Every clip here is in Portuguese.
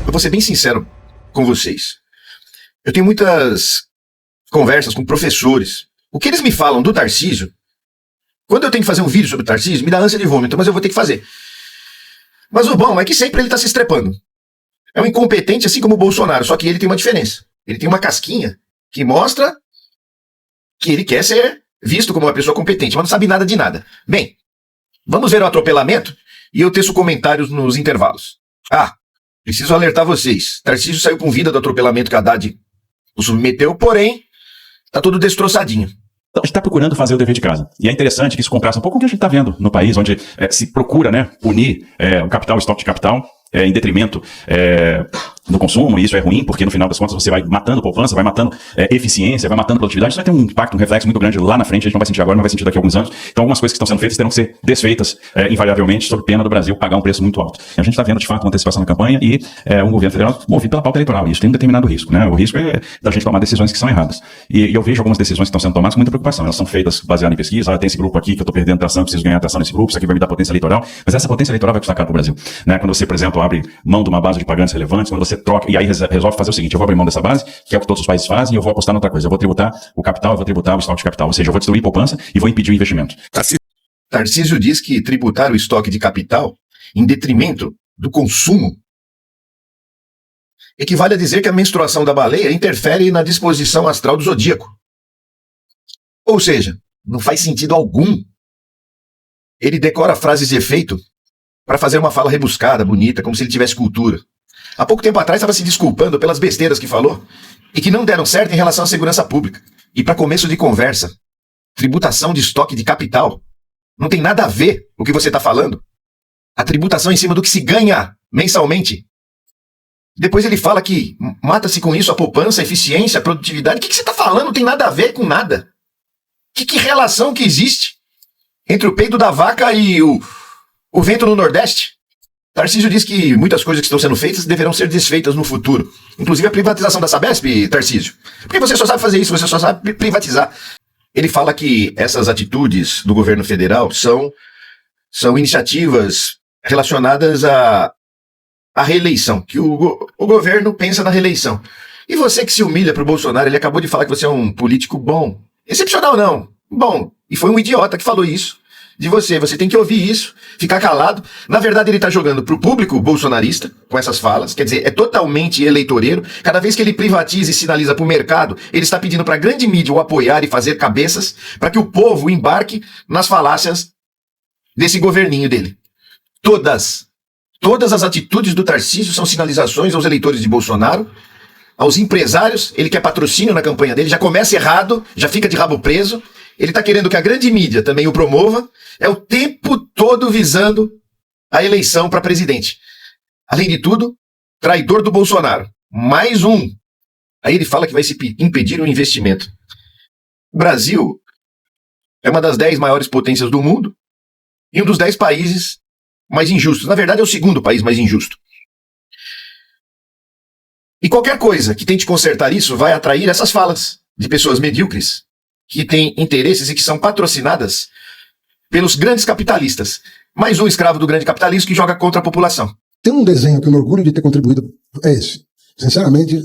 Eu vou ser bem sincero com vocês. Eu tenho muitas conversas com professores. O que eles me falam do Tarcísio, quando eu tenho que fazer um vídeo sobre o Tarcísio, me dá ânsia de vômito, mas eu vou ter que fazer. Mas o bom é que sempre ele tá se estrepando. É um incompetente assim como o Bolsonaro, só que ele tem uma diferença. Ele tem uma casquinha que mostra que ele quer ser visto como uma pessoa competente, mas não sabe nada de nada. Bem, vamos ver o atropelamento e eu teço comentários nos intervalos. Preciso alertar vocês. Tarcísio saiu com vida do atropelamento que a Haddad o submeteu, porém, tá tudo destroçadinho. Então, a gente está procurando fazer o dever de casa. E é interessante que isso contrasta um pouco com o que a gente está vendo no país, onde se procura, né, punir o capital, o estoque de capital, em detrimento do consumo, e isso é ruim, porque no final das contas você vai matando poupança, vai matando eficiência, vai matando produtividade, isso vai ter um impacto, um reflexo muito grande lá na frente, a gente não vai sentir agora, mas vai sentir daqui a alguns anos. Então algumas coisas que estão sendo feitas terão que ser desfeitas invariavelmente, sob pena do Brasil pagar um preço muito alto. E a gente está vendo de fato uma antecipação na campanha e um governo federal movido pela pauta eleitoral, e isso tem um determinado risco, né? O risco é da gente tomar decisões que são erradas. E eu vejo algumas decisões que estão sendo tomadas com muita preocupação, elas são feitas baseadas em pesquisa, tem esse grupo aqui que eu estou perdendo atração, preciso ganhar atração nesse grupo, isso aqui vai me dar potência eleitoral, mas essa potência eleitoral vai custar caro para o Brasil, né? Quando você, por exemplo, abre mão de uma base de pagantes relevantes, quando você troca, e aí resolve fazer o seguinte, eu vou abrir mão dessa base, que é o que todos os países fazem, e eu vou apostar em outra coisa, eu vou tributar o capital, eu vou tributar o estoque de capital, ou seja, eu vou destruir poupança e vou impedir o investimento. Tarcísio diz que tributar o estoque de capital em detrimento do consumo equivale a dizer que a menstruação da baleia interfere na disposição astral do zodíaco. Ou seja, não faz sentido algum. Ele decora frases de efeito para fazer uma fala rebuscada, bonita, como se ele tivesse cultura. Há pouco tempo atrás estava se desculpando pelas besteiras que falou e que não deram certo em relação à segurança pública. E para começo de conversa, tributação de estoque de capital não tem nada a ver com o que você está falando. A tributação é em cima do que se ganha mensalmente. Depois ele fala que mata-se com isso a poupança, a eficiência, a produtividade. O que você está falando? Não tem nada a ver com nada. Que relação que existe entre o peido da vaca e o vento no Nordeste? Tarcísio diz que muitas coisas que estão sendo feitas deverão ser desfeitas no futuro. Inclusive a privatização da Sabesp, Tarcísio. Porque você só sabe fazer isso, você só sabe privatizar. Ele fala que essas atitudes do governo federal são iniciativas relacionadas à reeleição, que o governo pensa na reeleição. E você que se humilha pro Bolsonaro, ele acabou de falar que você é um político bom. Excepcional não, bom. E foi um idiota que falou isso de você. Você tem que ouvir isso, ficar calado. Na verdade, ele tá jogando pro público bolsonarista com essas falas. Quer dizer, é totalmente eleitoreiro. Cada vez que ele privatiza e sinaliza pro mercado, ele está pedindo pra grande mídia o apoiar e fazer cabeças para que o povo embarque nas falácias desse governinho dele. Todas as atitudes do Tarcísio são sinalizações aos eleitores de Bolsonaro, aos empresários. Ele quer patrocínio na campanha dele, já começa errado, já fica de rabo preso. Ele está querendo que a grande mídia também o promova, é o tempo todo visando a eleição para presidente. Além de tudo, traidor do Bolsonaro. Mais um. Aí ele fala que vai se impedir o investimento. O Brasil é uma das 10 maiores potências do mundo e um dos 10 países mais injustos. Na verdade, é o segundo país mais injusto. E qualquer coisa que tente consertar isso vai atrair essas falas de pessoas medíocres que têm interesses e que são patrocinadas pelos grandes capitalistas. Mais um escravo do grande capitalismo que joga contra a população. Tem um desenho que eu me orgulho de ter contribuído, é esse. Sinceramente,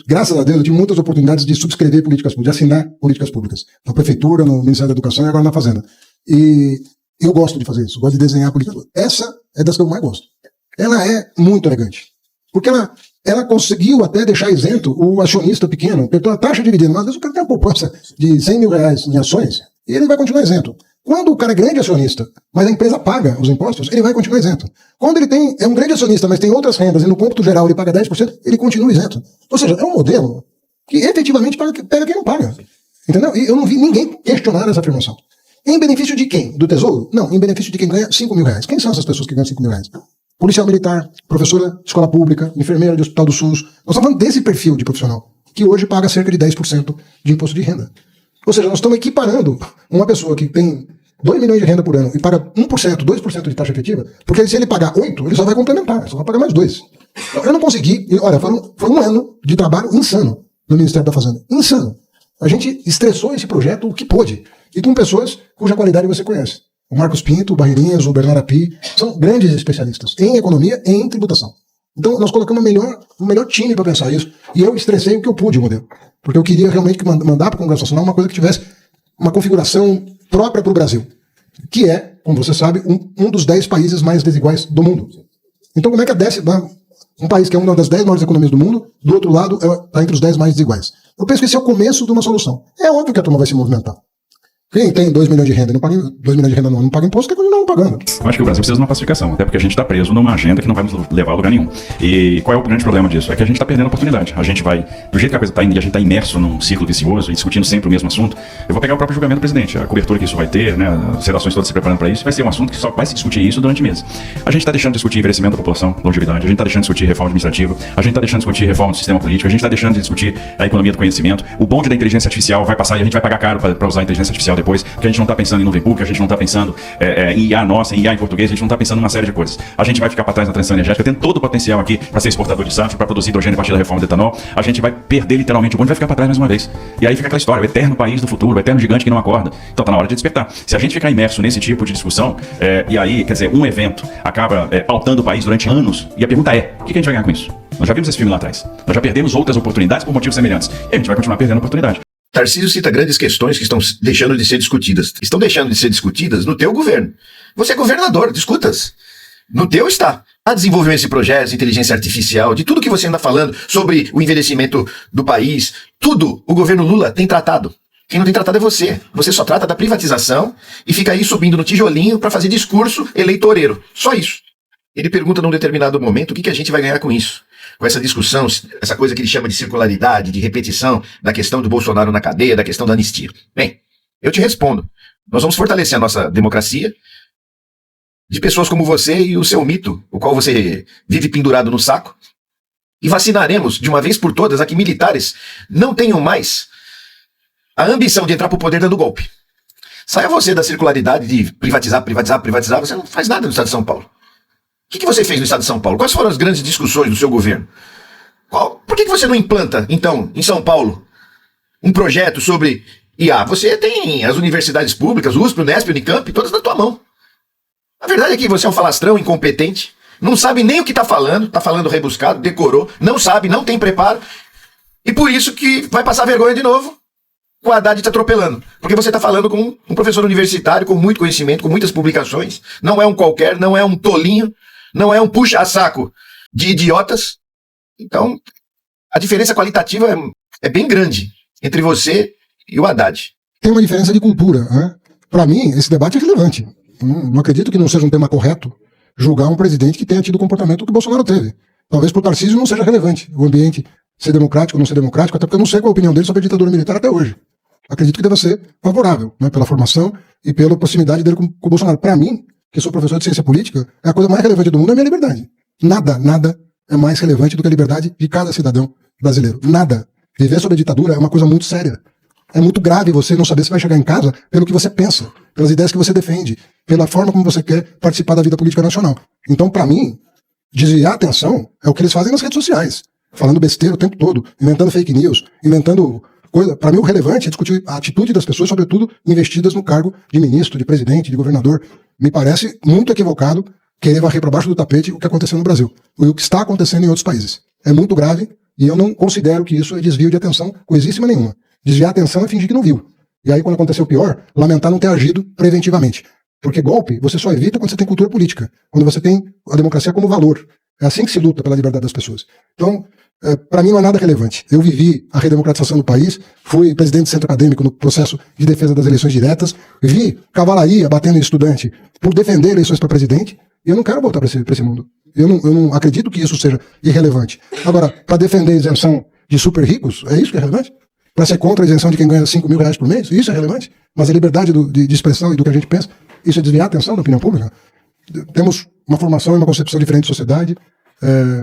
graças a Deus, eu tive muitas oportunidades de subscrever políticas públicas, de assinar políticas públicas. Na prefeitura, no Ministério da Educação e agora na Fazenda. E eu gosto de fazer isso, gosto de desenhar políticas públicas. Essa é das que eu mais gosto. Ela é muito elegante. Porque ela conseguiu até deixar isento o acionista pequeno, pela taxa de dividendo. Mas às vezes o cara tem uma poupança de 100 mil reais em ações e ele vai continuar isento. Quando o cara é grande acionista, mas a empresa paga os impostos, ele vai continuar isento. Quando ele é um grande acionista, mas tem outras rendas e no cômputo geral ele paga 10%, ele continua isento. Ou seja, é um modelo que efetivamente pega quem não paga. Entendeu? E eu não vi ninguém questionar essa afirmação. Em benefício de quem? Do Tesouro? Não, em benefício de quem ganha 5 mil reais. Quem são essas pessoas que ganham 5 mil reais? Policial militar, professora de escola pública, enfermeira de hospital do SUS. Nós estamos falando desse perfil de profissional, que hoje paga cerca de 10% de imposto de renda. Ou seja, nós estamos equiparando uma pessoa que tem 2 milhões de renda por ano e paga 1%, 2% de taxa efetiva, porque se ele pagar 8, ele só vai complementar, só vai pagar mais 2. Eu não consegui, olha, foi um ano de trabalho insano no Ministério da Fazenda. Insano. A gente estressou esse projeto o que pôde. E com pessoas cuja qualidade você conhece. O Marcos Pinto, o Barreirinhas, o Bernardo Api, são grandes especialistas em economia e em tributação. Então, nós colocamos o melhor time para pensar isso. E eu estressei o que eu pude, modelo. Porque eu queria realmente mandar para o Congresso Nacional uma coisa que tivesse uma configuração própria para o Brasil. Que é, como você sabe, um dos 10 países mais desiguais do mundo. Então, como é que um país que é uma das 10 maiores economias do mundo, do outro lado, está entre os 10 mais desiguais? Eu penso que esse é o começo de uma solução. É óbvio que a turma vai se movimentar. Quem tem 2 milhões de renda e não paga 2 milhões de renda não paga imposto, quer continuar não pagando. Eu acho que o Brasil precisa de uma pacificação, até porque a gente está preso numa agenda que não vai nos levar a lugar nenhum. E qual é o grande problema disso? É que a gente está perdendo a oportunidade. A gente vai, do jeito que a coisa está indo, e a gente está imerso num ciclo vicioso e discutindo sempre o mesmo assunto. Eu vou pegar o próprio julgamento do presidente, a cobertura que isso vai ter, né, as redações todas se preparando para isso, vai ser um assunto que só vai se discutir isso durante meses. A gente está deixando de discutir envelhecimento da população, longevidade, a gente está deixando de discutir reforma administrativa, a gente está deixando de discutir reforma do sistema político, a gente está deixando de discutir a economia do conhecimento. O bonde da inteligência artificial vai passar e a gente vai pagar caro para usar a inteligência artificial depois, porque a gente não está pensando em nuvem pública, a gente não está pensando em IA nossa, em IA em português, a gente não está pensando em uma série de coisas. A gente vai ficar para trás na transição energética, tem todo o potencial aqui para ser exportador de SAF, para produzir hidrogênio a partir da reforma do etanol. A gente vai perder literalmente o bonde, vai ficar para trás mais uma vez. E aí fica aquela história, o eterno país do futuro, o eterno gigante que não acorda. Então tá na hora de despertar. Se a gente ficar imerso nesse tipo de discussão, e aí, quer dizer, um evento acaba pautando o país durante anos, e a pergunta é, o que a gente vai ganhar com isso? Nós já vimos esse filme lá atrás. Nós já perdemos outras oportunidades por motivos semelhantes. E a gente vai continuar perdendo oportunidade. Tarcísio cita grandes questões que estão deixando de ser discutidas. Estão deixando de ser discutidas no teu governo. Você é governador, discutas. No teu está. Há desenvolvimento de projetos, inteligência artificial, de tudo que você anda falando sobre o envelhecimento do país. Tudo o governo Lula tem tratado. Quem não tem tratado é você. Você só trata da privatização e fica aí subindo no tijolinho para fazer discurso eleitoreiro. Só isso. Ele pergunta num determinado momento o que a gente vai ganhar com isso. Com essa discussão, essa coisa que ele chama de circularidade, de repetição da questão do Bolsonaro na cadeia, da questão da anistia. Bem, eu te respondo. Nós vamos fortalecer a nossa democracia de pessoas como você e o seu mito, o qual você vive pendurado no saco, e vacinaremos de uma vez por todas a que militares não tenham mais a ambição de entrar para o poder dando golpe. Saia você da circularidade de privatizar, você não faz nada no estado de São Paulo. O que você fez no estado de São Paulo? Quais foram as grandes discussões do seu governo? Por que você não implanta, então, em São Paulo, um projeto sobre IA? Você tem as universidades públicas, USP, Unesp, Unicamp, todas na tua mão. A verdade é que você é um falastrão incompetente, não sabe nem o que está falando rebuscado, decorou, não sabe, não tem preparo, e por isso que vai passar vergonha de novo com o Haddad te atropelando. Porque você está falando com um professor universitário com muito conhecimento, com muitas publicações, não é um qualquer, não é um tolinho, não é um puxa-saco de idiotas. Então, a diferença qualitativa é bem grande entre você e o Haddad. Tem uma diferença de cultura, né? Para mim, esse debate é relevante. Não acredito que não seja um tema correto julgar um presidente que tenha tido o comportamento que o Bolsonaro teve. Talvez para o Tarcísio não seja relevante o ambiente ser democrático ou não ser democrático, até porque eu não sei qual a opinião dele sobre a ditadura militar até hoje. Acredito que deva ser favorável, né, pela formação e pela proximidade dele com o Bolsonaro. Para mim, que sou professor de ciência política, a coisa mais relevante do mundo é a minha liberdade. Nada é mais relevante do que a liberdade de cada cidadão brasileiro. Nada. Viver sob a ditadura é uma coisa muito séria. É muito grave você não saber se vai chegar em casa pelo que você pensa, pelas ideias que você defende, pela forma como você quer participar da vida política nacional. Então, para mim, desviar a atenção é o que eles fazem nas redes sociais, falando besteira o tempo todo, inventando fake news, inventando coisa. Para mim, o relevante é discutir a atitude das pessoas, sobretudo investidas no cargo de ministro, de presidente, de governador. Me parece muito equivocado querer varrer para baixo do tapete o que aconteceu no Brasil, e o que está acontecendo em outros países. É muito grave e eu não considero que isso é desvio de atenção coisíssima nenhuma. Desviar a atenção é fingir que não viu. E aí, quando aconteceu o pior, lamentar não ter agido preventivamente. Porque golpe você só evita quando você tem cultura política, quando você tem a democracia como valor. É assim que se luta pela liberdade das pessoas. Então, para mim não é nada relevante. Eu vivi a redemocratização do país, fui presidente do centro acadêmico no processo de defesa das eleições diretas, vi cavalaria batendo em estudante por defender eleições para presidente, e eu não quero voltar para esse mundo. Eu não acredito que isso seja irrelevante. Agora, para defender a isenção de super ricos, é isso que é relevante? Para ser contra a isenção de quem ganha R$5.000 por mês, isso é relevante? Mas a liberdade de expressão e do que a gente pensa, isso é desviar a atenção da opinião pública? Temos uma formação e uma concepção diferente de sociedade,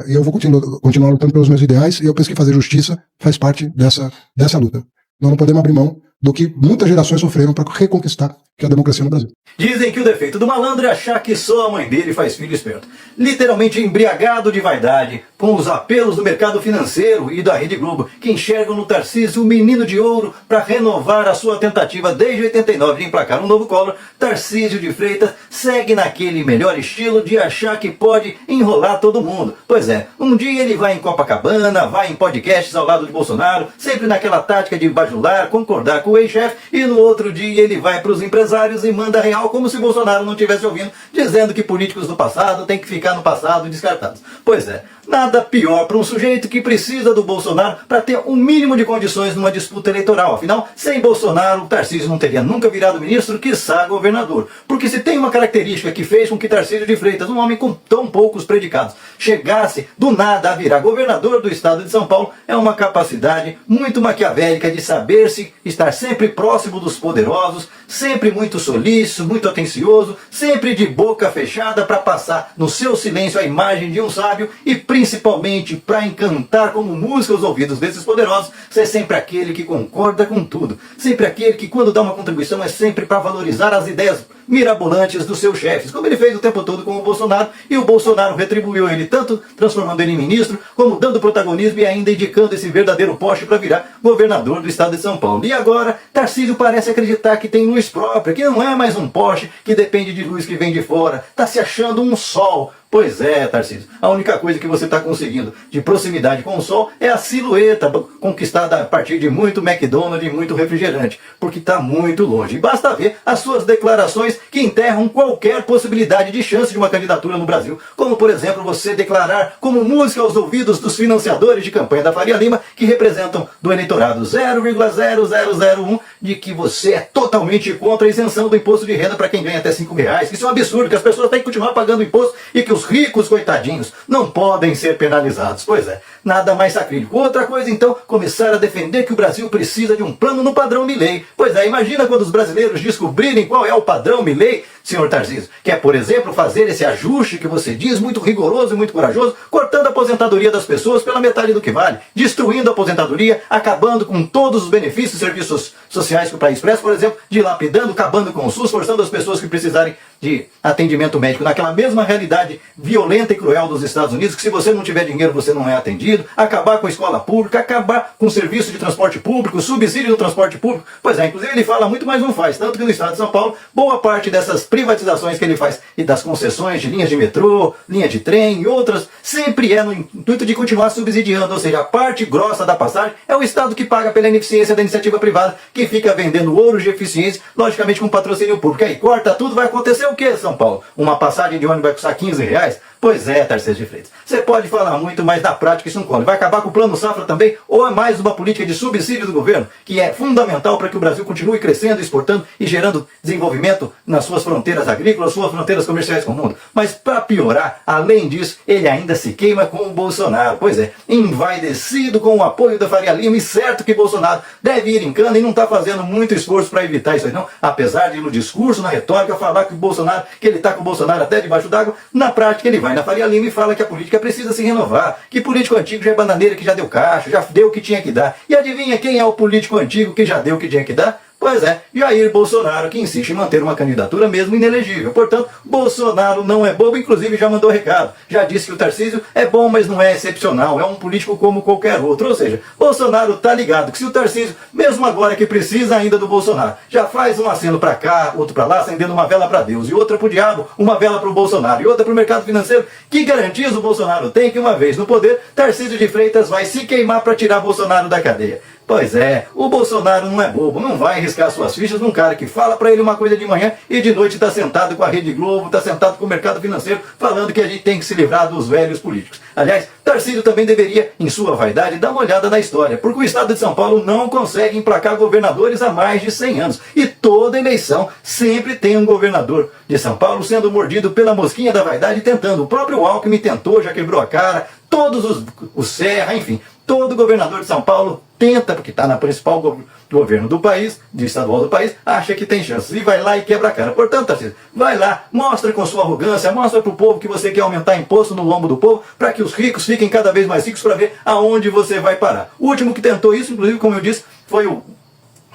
e eu vou continuar lutando pelos meus ideais, e eu penso que fazer justiça faz parte dessa luta. Nós não podemos abrir mão do que muitas gerações sofreram para reconquistar que é a democracia no Brasil. Dizem que o defeito do malandro é achar que só a mãe dele faz filho esperto. Literalmente embriagado de vaidade, com os apelos do mercado financeiro e da Rede Globo, que enxergam no Tarcísio o menino de ouro para renovar a sua tentativa desde 89 de emplacar um novo Collor, Tarcísio de Freitas segue naquele melhor estilo de achar que pode enrolar todo mundo. Pois é, um dia ele vai em Copacabana, vai em podcasts ao lado de Bolsonaro, sempre naquela tática de bajular, concordar com o ex-chefe, e no outro dia ele vai para os empresários e manda real como se Bolsonaro não estivesse ouvindo, dizendo que políticos do passado têm que ficar no passado descartados. Pois é, nada pior para um sujeito que precisa do Bolsonaro para ter um mínimo de condições numa disputa eleitoral. Afinal, sem Bolsonaro, Tarcísio não teria nunca virado ministro, quiçá governador. Porque se tem uma característica que fez com que Tarcísio de Freitas, um homem com tão poucos predicados, chegasse do nada a virar governador do estado de São Paulo, é uma capacidade muito maquiavélica de saber-se estar sempre próximo dos poderosos, sempre muito solícito, muito atencioso, sempre de boca fechada para passar no seu silêncio a imagem de um sábio e principalmente para encantar como música os ouvidos desses poderosos, ser sempre aquele que concorda com tudo, sempre aquele que quando dá uma contribuição é sempre para valorizar as ideias mirabolantes dos seus chefes, como ele fez o tempo todo com o Bolsonaro, e o Bolsonaro retribuiu ele tanto transformando ele em ministro, como dando protagonismo e ainda indicando esse verdadeiro poste para virar governador do estado de São Paulo. E agora, Tarcísio parece acreditar que tem luz própria, que não é mais um poste que depende de luz que vem de fora, está se achando um sol. Pois é, Tarcísio, a única coisa que você está conseguindo de proximidade com o sol é a silhueta conquistada a partir de muito McDonald's e muito refrigerante, porque está muito longe. E basta ver as suas declarações que enterram qualquer possibilidade de chance de uma candidatura no Brasil, como por exemplo você declarar como música aos ouvidos dos financiadores de campanha da Faria Lima, que representam do eleitorado 0,0001, de que você é totalmente contra a isenção do imposto de renda para quem ganha até R$5, que isso é um absurdo, que as pessoas têm que continuar pagando imposto e que os ricos, coitadinhos, não podem ser penalizados. Pois é, nada mais sacrílego. Outra coisa, então, começar a defender que o Brasil precisa de um plano no padrão Milei. Pois é, imagina quando os brasileiros descobrirem qual é o padrão Milei, senhor Tarcísio, que é, por exemplo, fazer esse ajuste que você diz, muito rigoroso e muito corajoso, cortando a aposentadoria das pessoas pela metade do que vale, destruindo a aposentadoria, acabando com todos os benefícios e serviços sociais que o país presta, por exemplo, dilapidando, acabando com o SUS, forçando as pessoas que precisarem de atendimento médico naquela mesma realidade violenta e cruel dos Estados Unidos, que se você não tiver dinheiro você não é atendido, acabar com a escola pública, acabar com o serviço de transporte público, subsídio do transporte público. Pois é, inclusive ele fala muito, mas não faz, tanto que no estado de São Paulo, boa parte dessas privatizações que ele faz e das concessões de linhas de metrô, linha de trem e outras, sempre é no intuito de continuar subsidiando, ou seja, a parte grossa da passagem é o Estado que paga pela ineficiência da iniciativa privada, que fica vendendo ouros de eficiência, logicamente com patrocínio público. Aí corta tudo, vai acontecer o que, São Paulo? Uma passagem de ônibus vai custar R$15? Pois é, Tarcísio de Freitas. Você pode falar muito, mas na prática isso não cola. Vai acabar com o Plano Safra também, ou é mais uma política de subsídio do governo, que é fundamental para que o Brasil continue crescendo, exportando e gerando desenvolvimento nas suas fronteiras agrícolas, suas fronteiras comerciais com o mundo. Mas para piorar, além disso, ele ainda se queima com o Bolsonaro. Pois é, envaidecido com o apoio da Faria Lima, e certo que Bolsonaro deve ir em cana e não está fazendo muito esforço para evitar isso aí não, apesar de no discurso, na retórica, falar que o Bolsonaro, que ele está com o Bolsonaro até debaixo d'água, na prática ele vai na Faria Lima e fala que a política precisa se renovar, que político antigo já é bananeira, que já deu caixa, já deu o que tinha que dar. E adivinha quem é o político antigo que já deu o que tinha que dar? Pois é, Jair Bolsonaro, que insiste em manter uma candidatura mesmo inelegível. Portanto, Bolsonaro não é bobo, inclusive já mandou recado. Já disse que o Tarcísio é bom, mas não é excepcional, é um político como qualquer outro. Ou seja, Bolsonaro tá ligado que se o Tarcísio, mesmo agora que precisa ainda do Bolsonaro, já faz um aceno para cá, outro para lá, acendendo uma vela para Deus, e outra pro diabo, uma vela pro Bolsonaro, e outra pro mercado financeiro, que garantias o Bolsonaro tem que uma vez no poder, Tarcísio de Freitas vai se queimar para tirar Bolsonaro da cadeia. Pois é, o Bolsonaro não é bobo, não vai arriscar suas fichas num cara que fala pra ele uma coisa de manhã e de noite tá sentado com a Rede Globo, tá sentado com o mercado financeiro, falando que a gente tem que se livrar dos velhos políticos. Aliás, Tarcísio também deveria, em sua vaidade, dar uma olhada na história, porque o estado de São Paulo não consegue emplacar governadores há mais de 100 anos. E toda eleição sempre tem um governador de São Paulo sendo mordido pela mosquinha da vaidade, tentando. O próprio Alckmin tentou, já quebrou a cara, todos os Serra, enfim, todo governador de São Paulo tenta, porque está na principal governo do país, de estadual do país, acha que tem chances, e vai lá e quebra a cara. Portanto, Tarcísio, vai lá, mostra com sua arrogância, mostra para o povo que você quer aumentar imposto no lombo do povo, para que os ricos fiquem cada vez mais ricos, para ver aonde você vai parar. O último que tentou isso, inclusive, como eu disse, foi o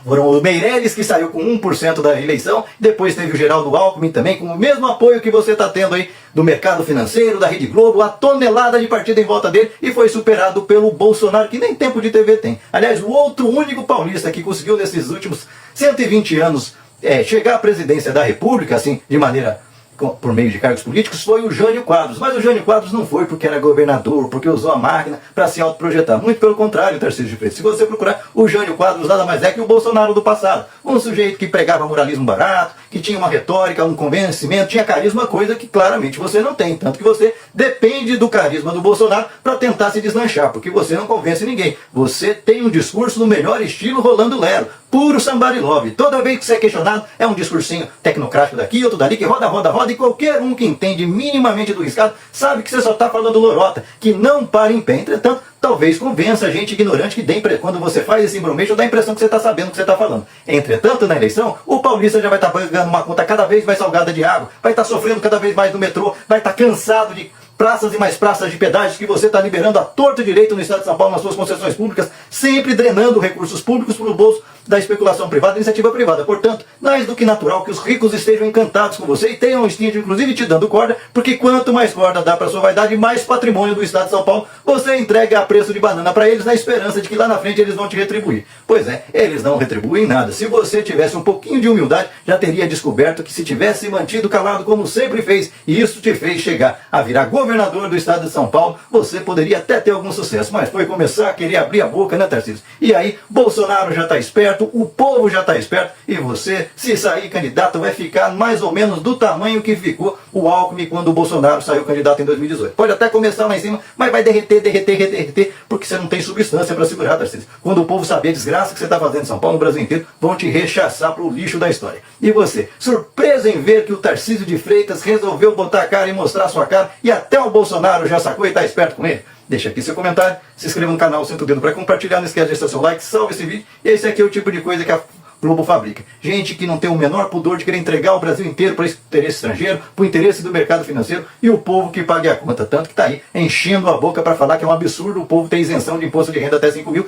Foram o Meirelles que saiu com 1% da eleição, depois teve o Geraldo Alckmin também, com o mesmo apoio que você está tendo aí do mercado financeiro, da Rede Globo, a tonelada de partido em volta dele, e foi superado pelo Bolsonaro, que nem tempo de TV tem. Aliás, o outro único paulista que conseguiu nesses últimos 120 anos chegar à presidência da República, assim, de maneira por meio de cargos políticos, foi o Jânio Quadros. Mas o Jânio Quadros não foi porque era governador, porque usou a máquina para se autoprojetar. Muito pelo contrário, Tarcísio de Freitas. Se você procurar, o Jânio Quadros nada mais é que o Bolsonaro do passado. Um sujeito que pregava moralismo barato, que tinha uma retórica, um convencimento, tinha carisma, coisa que claramente você não tem. Tanto que você depende do carisma do Bolsonaro para tentar se deslanchar, porque você não convence ninguém. Você tem um discurso no melhor estilo Rolando Lero, puro somebody love. Toda vez que você é questionado, é um discursinho tecnocrático daqui, outro dali, que roda, e qualquer um que entende minimamente do riscado sabe que você só está falando lorota, que não para em pé. Entretanto, talvez convença a gente ignorante que quando você faz esse embromeixo, dá a impressão que você está sabendo o que você está falando. Entretanto, na eleição, o paulista já vai estar pagando uma conta cada vez mais salgada de água, vai estar sofrendo cada vez mais no metrô, vai estar cansado de praças e mais praças de pedágios que você está liberando à torto e direito no estado de São Paulo nas suas concessões públicas, sempre drenando recursos públicos para o bolso da especulação privada e iniciativa privada. Portanto, mais do que natural que os ricos estejam encantados com você e tenham um instinto, inclusive, te dando corda, porque quanto mais corda dá para sua vaidade, mais patrimônio do estado de São Paulo você entrega a preço de banana para eles, na esperança de que lá na frente eles vão te retribuir. Pois é, eles não retribuem nada. Se você tivesse um pouquinho de humildade, já teria descoberto que se tivesse mantido calado como sempre fez, e isso te fez chegar a virar governador do estado de São Paulo, você poderia até ter algum sucesso, mas foi começar a querer abrir a boca, né, Tarcísio? E aí, Bolsonaro já está esperto, o povo já está esperto, e você, se sair candidato, vai ficar mais ou menos do tamanho que ficou o Alckmin quando o Bolsonaro saiu candidato em 2018. Pode até começar lá em cima, mas vai derreter, porque você não tem substância para segurar, Tarcísio. Quando o povo saber a desgraça que você está fazendo em São Paulo, no Brasil inteiro, vão te rechaçar para o lixo da história. E você, surpreso em ver que o Tarcísio de Freitas resolveu botar a cara e mostrar a sua cara, e até o Bolsonaro já sacou e está esperto com ele? Deixa aqui seu comentário, se inscreva no canal, senta o dedo para compartilhar, não esquece de deixar seu like, salve esse vídeo. E esse aqui é o tipo de coisa que a Globo fabrica. Gente que não tem o menor pudor de querer entregar o Brasil inteiro para esse interesse estrangeiro, para o interesse do mercado financeiro, e o povo que pague a conta. Tanto que está aí enchendo a boca para falar que é um absurdo o povo ter isenção de imposto de renda até 5 mil,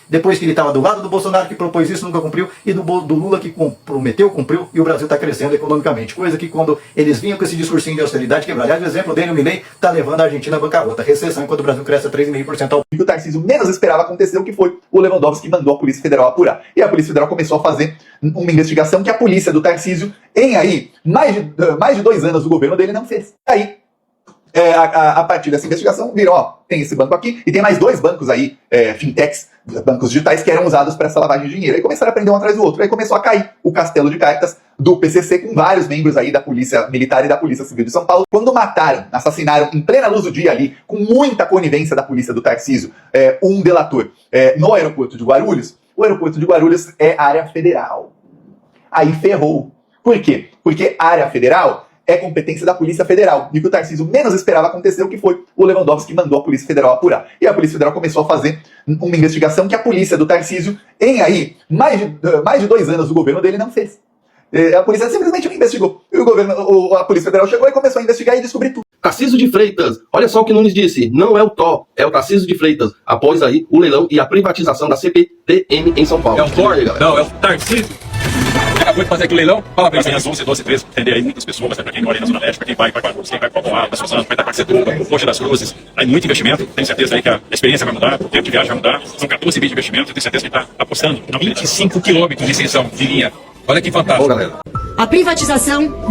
depois que ele estava do lado do Bolsonaro, que propôs isso, nunca cumpriu, e do Lula, que prometeu, cumpriu, e o Brasil está crescendo economicamente. Coisa que quando eles vinham com esse discursinho de austeridade quebrar. Aliás, o exemplo dele, o Milei, está levando a Argentina à bancarrota. Recessão enquanto o Brasil cresce a 3,5% ao ano. O que o Tarcísio menos esperava acontecer, o que foi o Lewandowski mandou a Polícia Federal apurar. E a Polícia Federal começou a fazer uma investigação que a polícia do Tarcísio, em aí, mais de 2 anos do governo dele, não fez. Aí, a partir dessa investigação, viram, ó, tem esse banco aqui, e tem mais 2 bancos aí, fintechs, bancos digitais, que eram usados para essa lavagem de dinheiro. Aí começaram a prender um atrás do outro. Aí começou a cair o castelo de cartas do PCC, com vários membros aí da Polícia Militar e da Polícia Civil de São Paulo. Quando assassinaram em plena luz do dia ali, com muita conivência da polícia do Tarcísio, um delator no aeroporto de Guarulhos, o aeroporto de Guarulhos é área federal. Aí ferrou. Por quê? Porque área federal é competência da Polícia Federal. E o que o Tarcísio menos esperava acontecer, o que foi o Lewandowski que mandou a Polícia Federal apurar. E a Polícia Federal começou a fazer uma investigação que a polícia do Tarcísio, em aí, mais de 2 anos do governo dele, não fez. A polícia simplesmente não investigou. E a Polícia Federal chegou e começou a investigar e descobrir tudo. Tarcísio de Freitas, olha só o que Nunes disse, não é o Tó, é o Tarcísio de Freitas, após aí o leilão e a privatização da CPTM em São Paulo. É o Thor? Não, é o Tarcísio. Acabou de fazer aquele leilão, fala pra eles, 11, 12, 13, atender aí muitas pessoas, pra quem mora aí na Zona Leste, pra quem vai para Guarulhos, quem vai para Povoado, para Suzano, vai para Parcetuba, Poxa das Cruzes, aí muito investimento, tenho certeza aí que a experiência vai mudar, o tempo de viagem vai mudar, são 14 bi de investimento, eu tenho certeza que ele está apostando em 25 quilômetros de extensão de linha. Olha que fantástico. Bom, galera. A privatização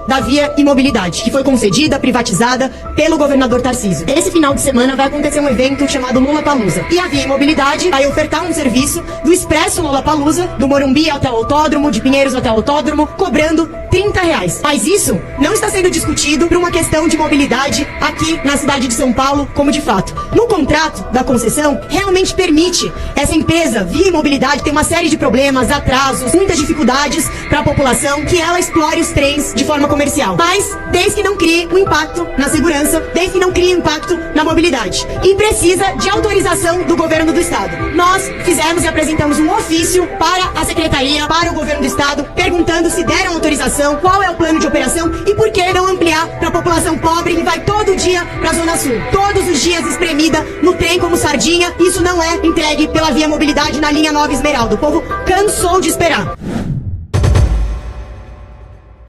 da Via Imobilidade, que foi concedida, privatizada pelo governador Tarcísio. Esse final de semana vai acontecer um evento chamado Lollapalooza. E a Via Imobilidade vai ofertar um serviço do Expresso Lollapalooza, do Morumbi até o Autódromo, de Pinheiros até o Autódromo, cobrando R$30. Mas isso não está sendo discutido por uma questão de mobilidade aqui na cidade de São Paulo, como de fato. No contrato da concessão, realmente permite essa empresa, Via Imobilidade, ter uma série de problemas, atrasos, muitas dificuldades para a população que ela explore os trens de forma comercial. Mas desde que não crie um impacto na segurança, desde que não crie um impacto na mobilidade. E precisa de autorização do governo do estado. Nós fizemos e apresentamos um ofício para a secretaria, para o governo do estado, perguntando se deram autorização, qual é o plano de operação e por que não ampliar para a população pobre que vai todo dia para a Zona Sul. Todos os dias espremida no trem como sardinha. Isso não é entregue pela Via Mobilidade na linha 9 Esmeralda. O povo cansou de esperar.